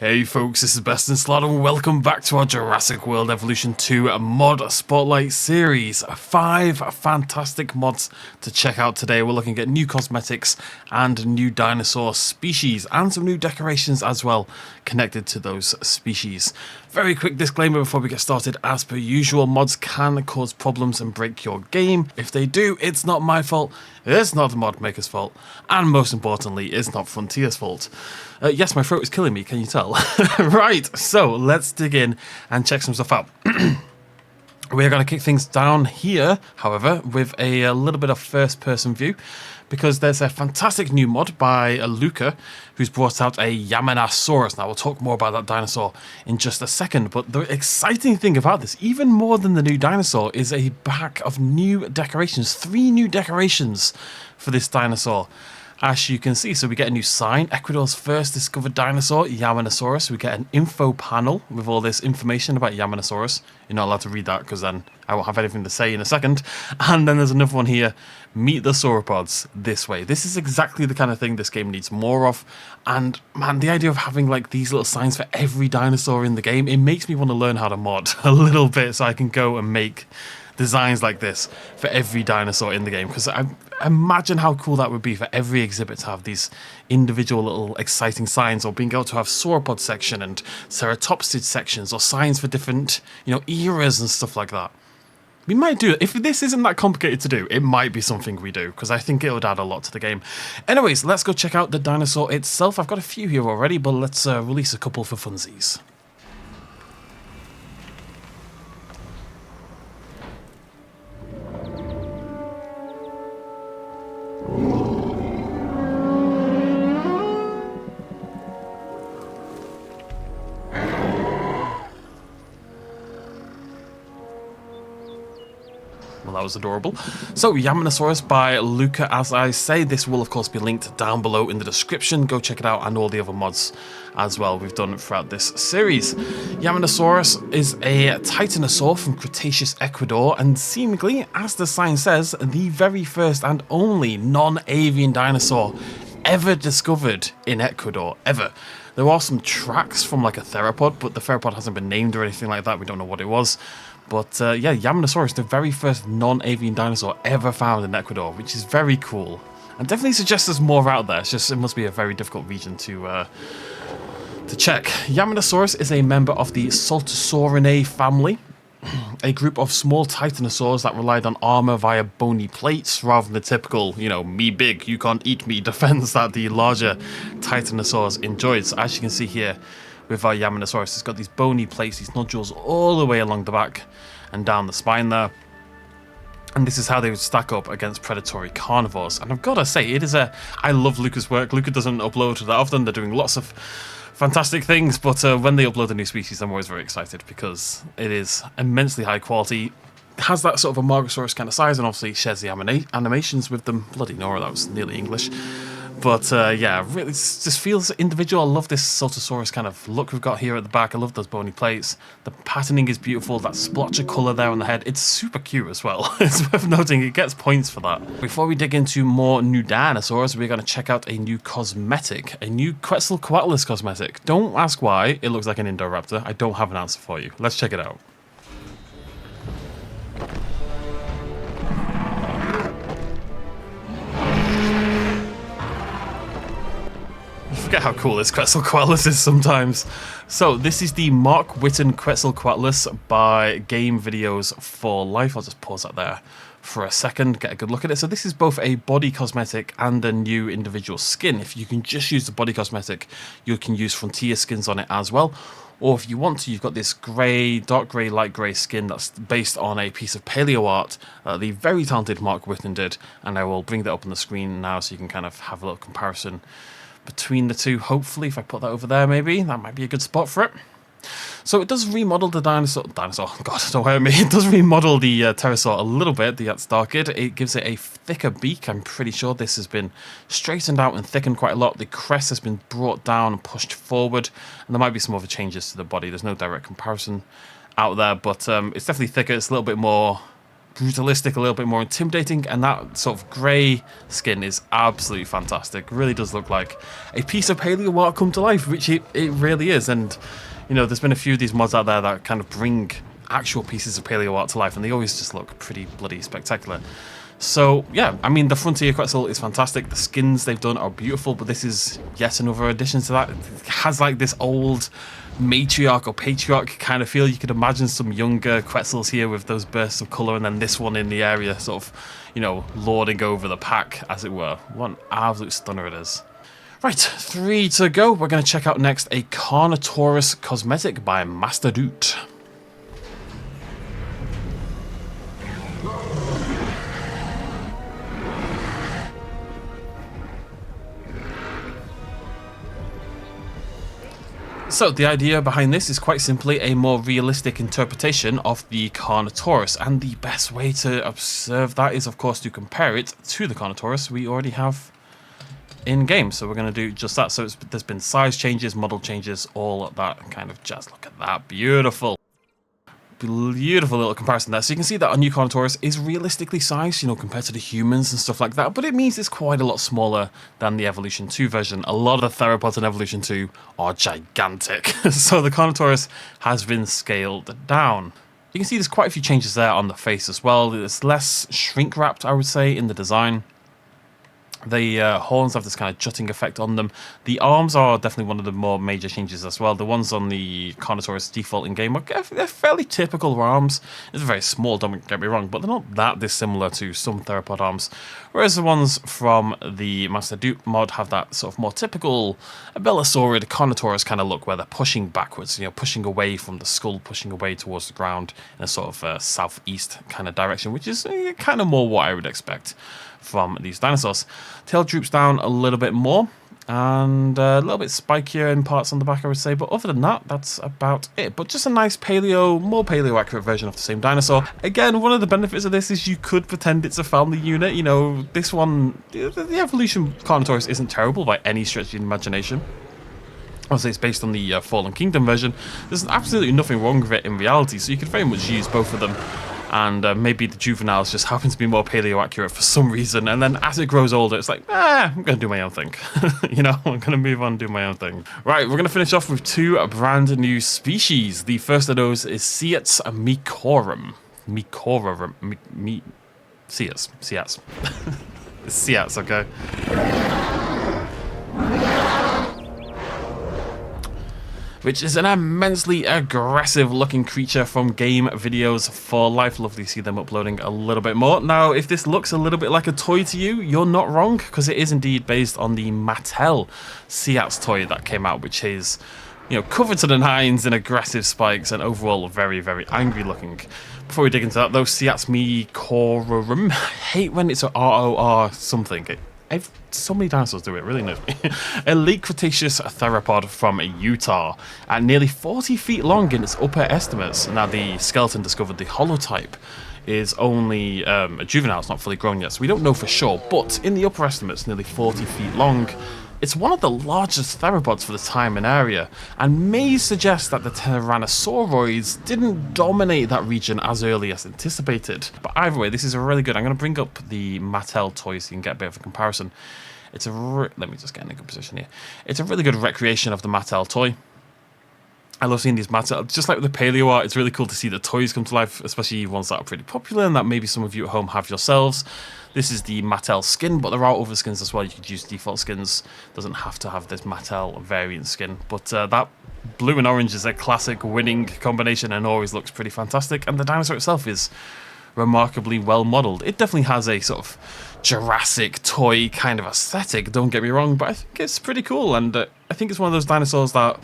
Hey folks, this is BestInSlot and welcome back to our Jurassic World Evolution 2 mod spotlight series. 5 fantastic mods to check out today. We're looking at new cosmetics and new dinosaur species and some new decorations as well connected to those species. Very quick disclaimer before we get started. As per usual, mods can cause problems and break your game. If they do, it's not my fault, it's not the mod maker's fault, and most importantly, it's not Frontier's fault. Yes, my throat is killing me, can you tell? Right, so let's dig in and check some stuff out. We're going to kick things down here, however, with a little bit of first-person view, because there's a fantastic new mod by Luca, who's brought out a Yaminasaurus. Now, we'll talk more about that dinosaur in just a second, but the exciting thing about this, even more than the new dinosaur, is a pack of new decorations. 3 new decorations for this dinosaur. As you can see, so we get a new sign, Ecuador's first discovered dinosaur, Yaminasaurus. We get an info panel with all this information about Yaminasaurus. You're not allowed to read that because then I won't have anything to say in a second. And then there's another one here, meet the sauropods this way. This is exactly the kind of thing this game needs more of. And man, the idea of having like these little signs for every dinosaur in the game, it makes me want to learn how to mod a little bit so I can go and make designs like this for every dinosaur in the game, because I imagine how cool that would be for every exhibit to have these individual little exciting signs, or being able to have sauropod section and ceratopsid sections, or signs for different, eras and stuff like that. We might do it. If this isn't that complicated to do, it might be something we do, because I think it would add a lot to the game. Anyways, let's go check out the dinosaur itself. I've got a few here already, but let's release a couple for funsies. Well, that was adorable. So, Yaminasaurus by Luca, as I say. This will, of course, be linked down below in the description. Go check it out, and all the other mods as well we've done throughout this series. Yaminasaurus is a titanosaur from Cretaceous Ecuador, and seemingly, as the sign says, the very first and only non-avian dinosaur ever discovered in Ecuador, ever. There are some tracks from like a theropod, but the theropod hasn't been named or anything like that. We don't know what it was. But yeah, Yaminasaurus, the very first non-avian dinosaur ever found in Ecuador, which is very cool. And definitely suggests there's more out there. It's just, it must be a very difficult region to check. Yaminasaurus is a member of the Saltosaurinae family, a group of small titanosaurs that relied on armor via bony plates, rather than the typical, me big, you can't eat me defense that the larger titanosaurs enjoyed. So as you can see here, with our Yaminasaurus, it's got these bony plates, these nodules all the way along the back and down the spine there. And this is how they would stack up against predatory carnivores. And I've got to say, I love Luca's work. Luca doesn't upload that often. They're doing lots of fantastic things, but when they upload a new species, I'm always very excited because it is immensely high quality. Has that sort of a Margosaurus kind of size, and obviously shares the animations with them. Bloody Nora, that was nearly English. But yeah, really, it just feels individual. I love this Saltosaurus kind of look we've got here at the back. I love those bony plates. The patterning is beautiful. That splotch of colour there on the head, it's super cute as well. It's worth noting, it gets points for that. Before we dig into more new dinosaurs, we're going to check out a new cosmetic, a new Quetzlcoatlus cosmetic. Don't ask why it looks like an Indoraptor. I don't have an answer for you. Let's check it out. Forget how cool this Quetzlcoatlus is sometimes. So this is the Mark Witton Quetzalcoatlus by Game Videos for Life. I'll just pause that there for a second, get a good look at it. So this is both a body cosmetic and a new individual skin. If you can just use the body cosmetic, you can use Frontier skins on it as well. Or if you want to, you've got this grey, dark grey, light grey skin that's based on a piece of paleo art that the very talented Mark Witton did. And I will bring that up on the screen now so you can kind of have a little comparison between the two. Hopefully, if I put that over there, maybe that might be a good spot for it. So it does remodel the dinosaur, God, don't hurt me. It does remodel the pterosaur a little bit, the Yatstarkid. It gives it a thicker beak. I'm pretty sure this has been straightened out and thickened quite a lot. The crest has been brought down and pushed forward, and there might be some other changes to the body. There's no direct comparison out there, but it's definitely thicker. It's a little bit more brutalistic, a little bit more intimidating, and that sort of grey skin is absolutely fantastic. Really does look like a piece of paleo art come to life, which it really is. And you know, there's been a few of these mods out there that kind of bring actual pieces of paleo art to life, and they always just look pretty bloody spectacular. So yeah, I mean, the Frontier Quetzal is fantastic. The skins they've done are beautiful, but this is yet another addition to that. It has like this old matriarch or patriarch kind of feel. You could imagine some younger Quetzals here with those bursts of colour, and then this one in the area sort of, you know, lording over the pack, as it were. What an absolute stunner it is. Right, 3 to go. We're going to check out next a Carnotaurus cosmetic by Master Doot. So the idea behind this is quite simply a more realistic interpretation of the Carnotaurus, and the best way to observe that is of course to compare it to the Carnotaurus we already have in game. So we're going to do just that. So there's been size changes, model changes, all of that kind of jazz. Look at that, beautiful little comparison there. So you can see that our new Carnotaurus is realistically sized, you know, compared to the humans and stuff like that, but it means it's quite a lot smaller than the Evolution 2 version. A lot of the theropods in Evolution 2 are gigantic. So the Carnotaurus has been scaled down. You can see there's quite a few changes there on the face as well. It's less shrink wrapped, I would say, in the design. The horns have this kind of jutting effect on them. The arms are definitely one of the more major changes as well. The ones on the Carnotaurus default in-game are they're fairly typical arms. It's very small, don't get me wrong, but they're not that dissimilar to some theropod arms. Whereas the ones from the Master Doot mod have that sort of more typical Abelosaurid Carnotaurus kind of look, where they're pushing backwards, you know, pushing away from the skull, pushing away towards the ground in a sort of southeast kind of direction, which is kind of more what I would expect from these dinosaurs. Tail droops down a little bit more, and a little bit spikier in parts on the back, I would say, but other than that, that's about it. But just a nice paleo, more paleo accurate version of the same dinosaur. Again, one of the benefits of this is you could pretend it's a family unit. You know, this one, the Evolution Carnotaurus isn't terrible by any stretch of the imagination. Obviously, it's based on the Fallen Kingdom version. There's absolutely nothing wrong with it in reality, so you could very much use both of them. And maybe the juveniles just happen to be more paleo accurate for some reason, and then as it grows older, it's like, I'm going to do my own thing. You know, I'm going to move on and do my own thing. Right, we're going to finish off with 2 brand new species. The first of those is Seitaad Micorum. Seitaad. It's Seitaad, okay? Which is an immensely aggressive looking creature from game videos for life. Lovely to see them uploading a little bit more. Now, if this looks a little bit like a toy to you, you're not wrong, because it is indeed based on the Mattel Seitaad toy that came out, which is, you know, covered to the nines in aggressive spikes and overall very, very angry looking. Before we dig into that though, Seitaad Micorum, I hate when it's a R-O-R something. So many dinosaurs do it, really knows me. A late Cretaceous theropod from Utah, at nearly 40 feet long in its upper estimates. Now, the skeleton discovered, the holotype, is only a juvenile, it's not fully grown yet, so we don't know for sure, but in the upper estimates, nearly 40 feet long. It's one of the largest theropods for the time and area, and may suggest that the Tyrannosauroids didn't dominate that region as early as anticipated. But either way, this is a really good. I'm going to bring up the Mattel toy so you can get a bit of a comparison. It's a let me just get in a good position here. It's a really good recreation of the Mattel toy. I love seeing these Mattel, just like with the paleo art, it's really cool to see the toys come to life, especially ones that are pretty popular and that maybe some of you at home have yourselves. This is the Mattel skin, but there are other skins as well. You could use default skins. Doesn't have to have this Mattel variant skin. But that blue and orange is a classic winning combination and always looks pretty fantastic. And the dinosaur itself is remarkably well modeled. It definitely has a sort of Jurassic toy kind of aesthetic, don't get me wrong, but I think it's pretty cool. And I think it's one of those dinosaurs that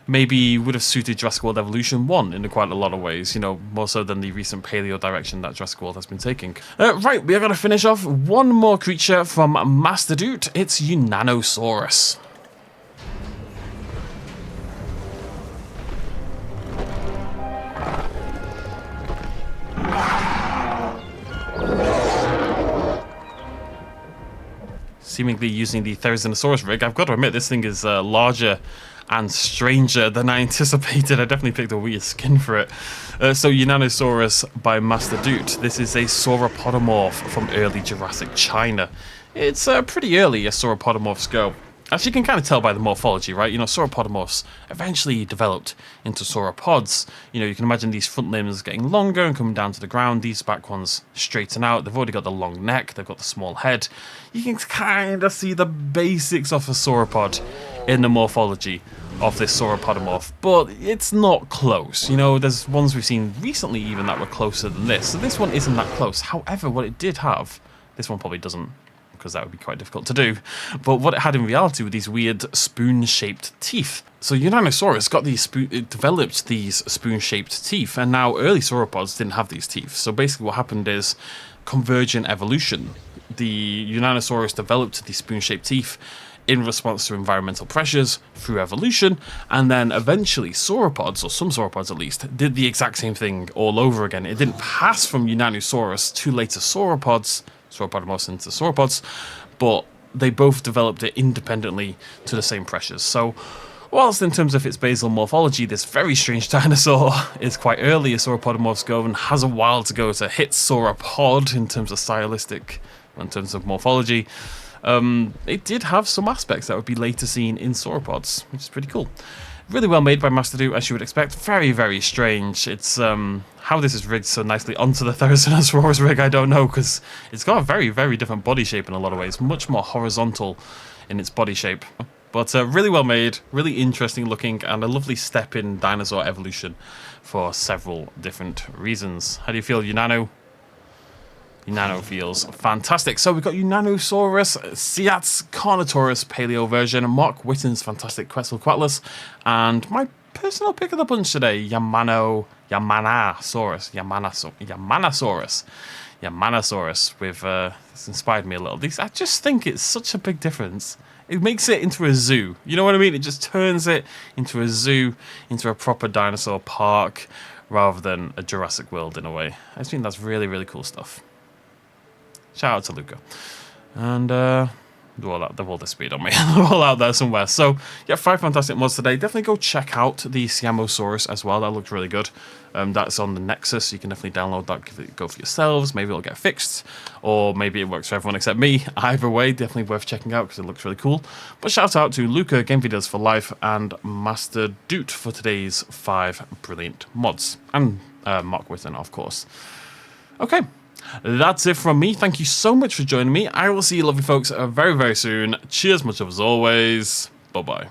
maybe would have suited Jurassic World Evolution 1 in quite a lot of ways, you know, more so than the recent paleo direction that Jurassic World has been taking. Right, we are going to finish off one more creature from Master Doot. It's Yaminasaurus. Seemingly using the Therizinosaurus rig. I've got to admit, this thing is larger and stranger than I anticipated. I definitely picked a weird skin for it. So Yaminasaurus by Master Doot. This is a sauropodomorph from early Jurassic China. It's pretty early as sauropodomorphs go. As you can kind of tell by the morphology, right? You know, sauropodomorphs eventually developed into sauropods. You know, you can imagine these front limbs getting longer and coming down to the ground. These back ones straighten out. They've already got the long neck. They've got the small head. You can kind of see the basics of a sauropod in the morphology of this sauropodomorph, but it's not close. You know, there's ones we've seen recently even that were closer than this. So this one isn't that close. However, what it did have, this one probably doesn't, because that would be quite difficult to do. But what it had in reality were these weird spoon-shaped teeth. So Yaminasaurus got these it developed these spoon-shaped teeth, and now early sauropods didn't have these teeth. So basically what happened is convergent evolution. The Yaminasaurus developed these spoon-shaped teeth in response to environmental pressures through evolution, and then eventually sauropods, or some sauropods at least, did the exact same thing all over again. It didn't pass from Yaminasaurus to later sauropods, sauropodomorphs into sauropods, but they both developed it independently to the same pressures. So whilst in terms of its basal morphology, this very strange dinosaur is quite early as sauropodomorphs go and has a while to go to hit sauropod in terms of stylistic, in terms of morphology, it did have some aspects that would be later seen in sauropods, which is pretty cool. Really well made by Master Do, as you would expect. Very, very strange. It's how this is rigged so nicely onto the Therizinosaurus rig, I don't know, because it's got a very, very different body shape in a lot of ways. Much more horizontal in its body shape. But really well made, really interesting looking, and a lovely step in dinosaur evolution for several different reasons. How do you feel, Unano? Unano feels fantastic. So we've got Yaminasaurus, Seitaad's Carnotaurus paleo version, Mark Witton's fantastic Quetzlcoatlus, and my personal pick of the bunch today, Yaminasaurus with, it's inspired me a little. I just think it's such a big difference. It makes it into a zoo. You know what I mean? It just turns it into a zoo, into a proper dinosaur park, rather than a Jurassic World in a way. I think that's really, really cool stuff. Shout out to Luca. And they're all this speed on me. They're all out there somewhere. So yeah, 5 fantastic mods today. Definitely go check out the Siamosaurus as well. That looked really good. That's on the Nexus. You can definitely download that, give it a go for yourselves. Maybe it'll get fixed, or maybe it works for everyone except me. Either way, definitely worth checking out because it looks really cool. But shout out to Luca, Game Videos for Life, and Master Doot for today's 5 brilliant mods. And Mark Witton, of course. Okay. That's it from me. Thank you so much for joining me. I will see you lovely folks very, very soon. Cheers much as always. Bye-bye.